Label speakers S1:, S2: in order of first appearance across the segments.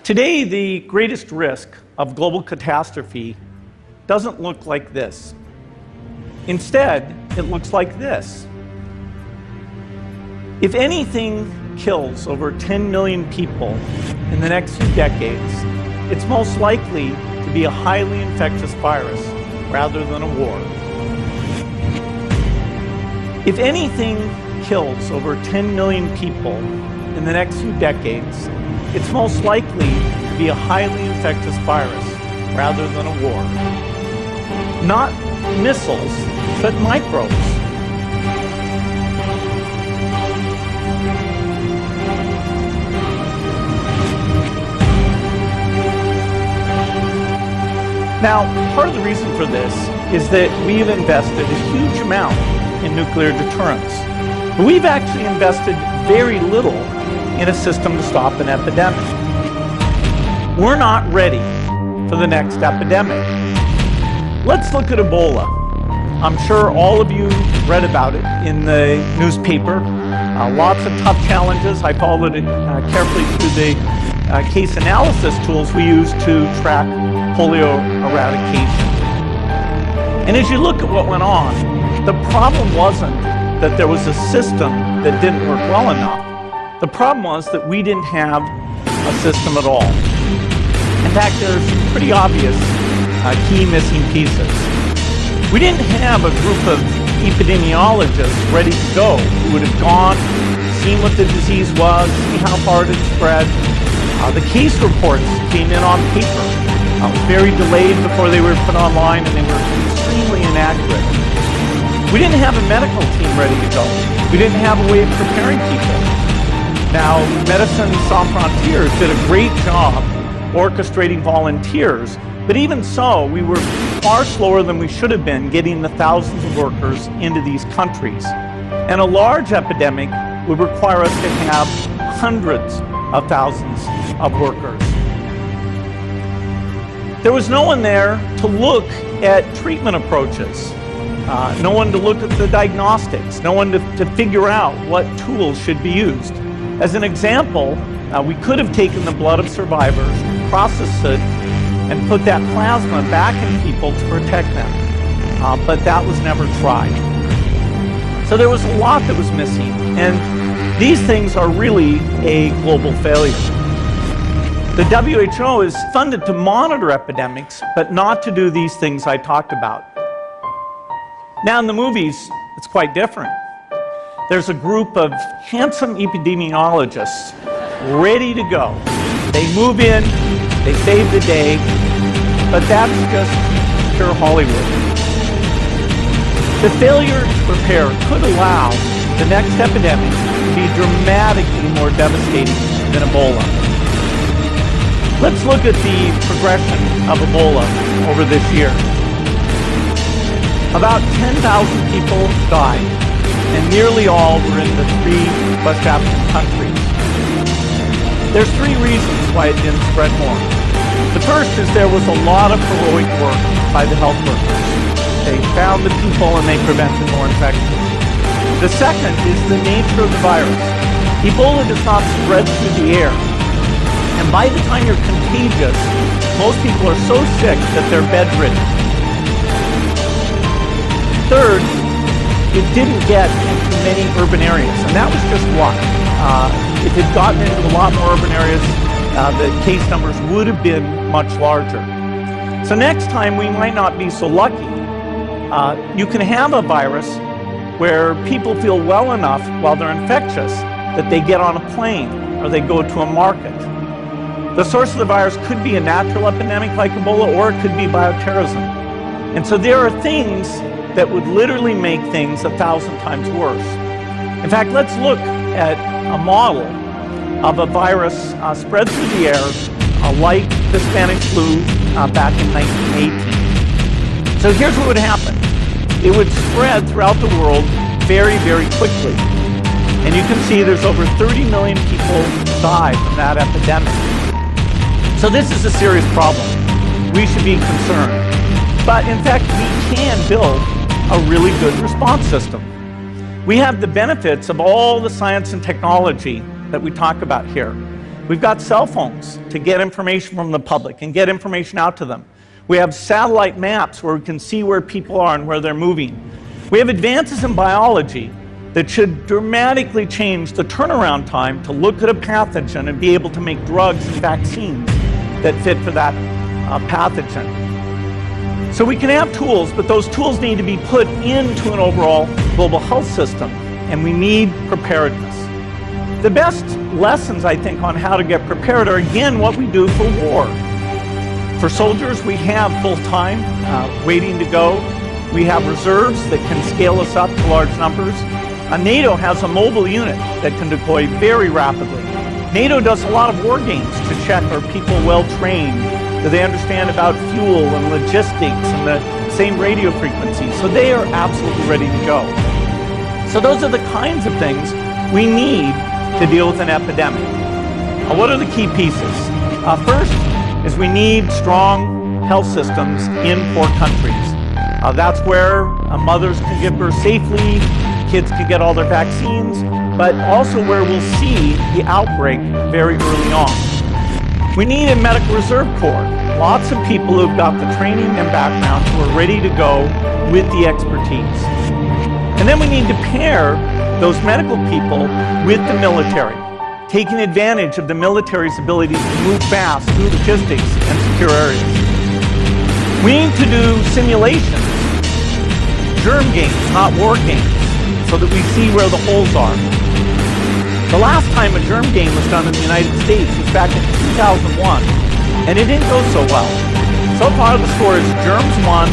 S1: Today, the greatest risk of global catastrophe doesn't look like this. Instead, it looks like this. If anything kills over 10 million people in the next few decades, it's most likely to be a highly infectious virus rather than a war. If anything kills over 10 million people in the next few decades, it's most likely to be a highly infectious virus rather than a war. Not missiles, but microbes. Now, part of the reason for this is that we've invested a huge amount in nuclear deterrence. But we've actually invested very little in a system to stop an epidemic. We're not ready for the next epidemic. Let's look at Ebola. I'm sure all of you read about it in the newspaper. Lots of tough challenges. I followed it carefully through the case analysis tools we use to track polio eradication. And as you look at what went on, the problem wasn't that there was a system that didn't work well enough. The problem was that we didn't have a system at all. In fact, there's pretty obvious key missing pieces. We didn't have a group of epidemiologists ready to go who would have gone, seen what the disease was, see how far it had spread. The case reports came in on paper, very delayed before they were put online, and they were extremely inaccurate. We didn't have a medical team ready to go. We didn't have a way of preparing people. Now, Médecins Sans Frontières did a great job orchestrating volunteers, but even so, we were far slower than we should have been getting the thousands of workers into these countries. And a large epidemic would require us to have hundreds of thousands of workers. There was no one there to look at treatment approaches, no one to look at the diagnostics, no one to figure out what tools should be used. As an example, we could have taken the blood of survivors, processed it, and put that plasma back in people to protect them. But that was never tried. So there was a lot that was missing, and these things are really a global failure. The WHO is funded to monitor epidemics, but not to do these things I talked about. Now in the movies, it's quite different. There's a group of handsome epidemiologists ready to go. They move in, they save the day, but that's just pure Hollywood. The failure to prepare could allow the next epidemic to be dramatically more devastating than Ebola. Let's look at the progression of Ebola over this year. About 10,000 people died, and nearly all were in the 3 West African countries. There's 3 reasons why it didn't spread more. The first is there was a lot of heroic work by the health workers. They found the people and they prevented more infections. The second is the nature of the virus. Ebola does not spread through the air. And by the time you're contagious, most people are so sick that they're bedridden. Third, it didn't get into many urban areas, and that was just one. If it had gotten into a lot more urban areas, the case numbers would have been much larger. So next time we might not be so lucky. You can have a virus where people feel well enough while they're infectious that they get on a plane or they go to a market. The source of the virus could be a natural epidemic like Ebola, or it could be bioterrorism. And so there are things that would literally make things 1,000 times worse. In fact, let's look at a model of a virus spread through the air like the Spanish flu back in 1918. So here's what would happen. It would spread throughout the world very, very quickly. And you can see there's over 30 million people die from that epidemic. So this is a serious problem. We should be concerned. But in fact, we can build a really good response system. We have the benefits of all the science and technology that we talk about here. We've got cell phones to get information from the public and get information out to them. We have satellite maps where we can see where people are and where they're moving. We have advances in biology that should dramatically change the turnaround time to look at a pathogen and be able to make drugs and vaccines that fit for that pathogen. So we can have tools, but those tools need to be put into an overall global health system, and we need preparedness. The best lessons, I think, on how to get prepared are, again, what we do for war. For soldiers, we have full-time waiting to go. We have reserves that can scale us up to large numbers. NATO has a mobile unit that can deploy very rapidly. NATO does a lot of war games to check are people well trained, do they understand about fuel and logistics and the same radio frequencies, so they are absolutely ready to go. So those are the kinds of things we need to deal with an epidemic. What are the key pieces? First is we need strong health systems in poor countries. That's where mothers can give birth safely, kids can get all their vaccines, but also where we'll see the outbreak very early on. We need a medical reserve corps, lots of people who've got the training and background who are ready to go with the expertise. And then we need to pair those medical people with the military, taking advantage of the military's ability to move fast through logistics and secure areas. We need to do simulations, germ games, not war games, so that we see where the holes are. The last time a germ game was done in the United States was back in 2001, and it didn't go so well. So far the score is germs 1,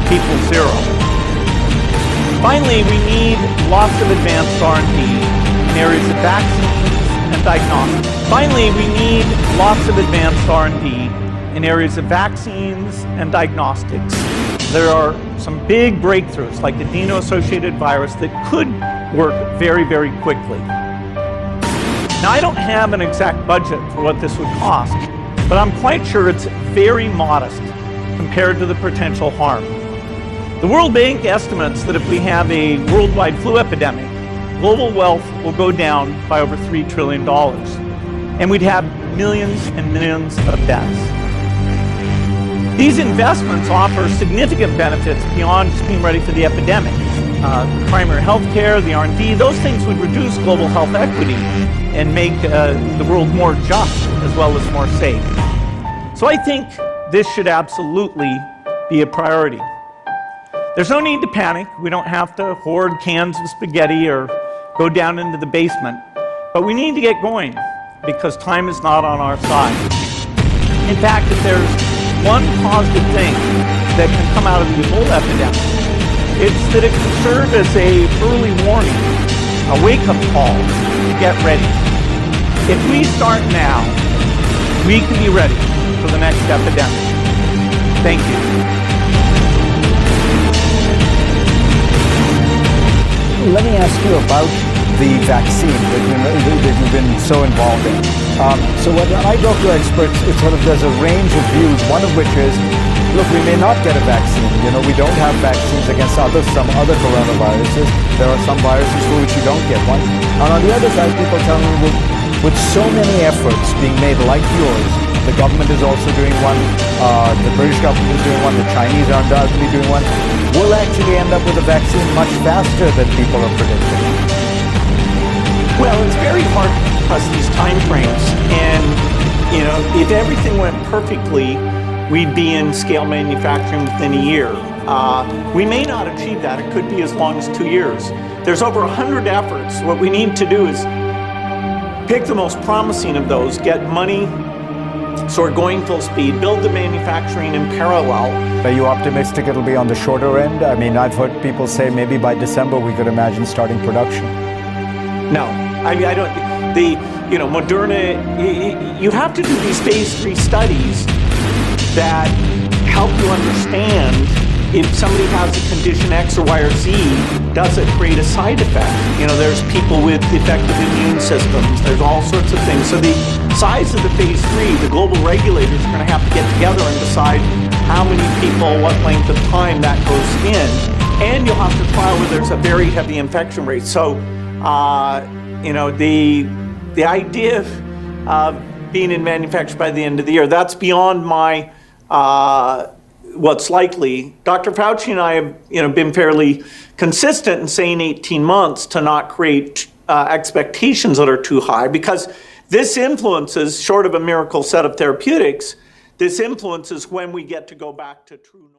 S1: people 0. Finally, we need lots of advanced R&D in areas of vaccines and diagnostics. Finally, we need lots of advanced R&D in areas of vaccines and diagnostics. There are some big breakthroughs like adeno-associated virus that could work very, very quickly. Now, I don't have an exact budget for what this would cost, but I'm quite sure it's very modest compared to the potential harm. The World Bank estimates that if we have a worldwide flu epidemic, global wealth will go down by over $3 trillion, and we'd have millions and millions of deaths. These investments offer significant benefits beyond just being ready for the epidemic. Primary health care, the R&D, those things would reduce global health equity and make the world more just as well as more safe. So I think this should absolutely be a priority. There's no need to panic. We don't have to hoard cans of spaghetti or go down into the basement, but we need to get going because time is not on our side. In fact, if there's one positive thing that can come out of the Ebola epidemic, it's that it can serve as an early warning, a wake-up call to get ready. If we start now, we can be ready for the next epidemic. Thank you.
S2: Let me ask you about the vaccine that you've been so involved in. So when I talk to experts, there's a range of views, one of which is, look, we may not get a vaccine. We don't have vaccines against some other coronaviruses. There are some viruses for which you don't get one. And on the other side, people tell me, with so many efforts being made like yours, the government is also doing one, the British government is doing one, the Chinese are undoubtedly doing one, we'll actually end up with a vaccine much faster than people are predicting.
S1: Well, it's very hard to compress these time frames, and if everything went perfectly, we'd be in scale manufacturing within a year. We may not achieve that. It could be as long as 2 years. There's over 100 efforts. What we need to do is pick the most promising of those, get money, so we're going full speed, build the manufacturing in parallel.
S2: Are you optimistic it'll be on the shorter end? I mean, I've heard people say maybe by December we could imagine starting production.
S1: No, I don't. Moderna, you have to do these phase 3 studies that help you understand if somebody has a condition X or Y or Z, does it create a side effect? There's people with defective immune systems, there's all sorts of things. So the size of the phase 3, the global regulators are going to have to get together and decide how many people, what length of time that goes in. And you'll have to trial where there's a very heavy infection rate. So, the idea of being in manufacture by the end of the year. That's beyond my what's likely. Dr. Fauci and I have been fairly consistent in saying 18 months to not create expectations that are too high, because this influences, short of a miracle set of therapeutics, this influences when we get to go back to true normal.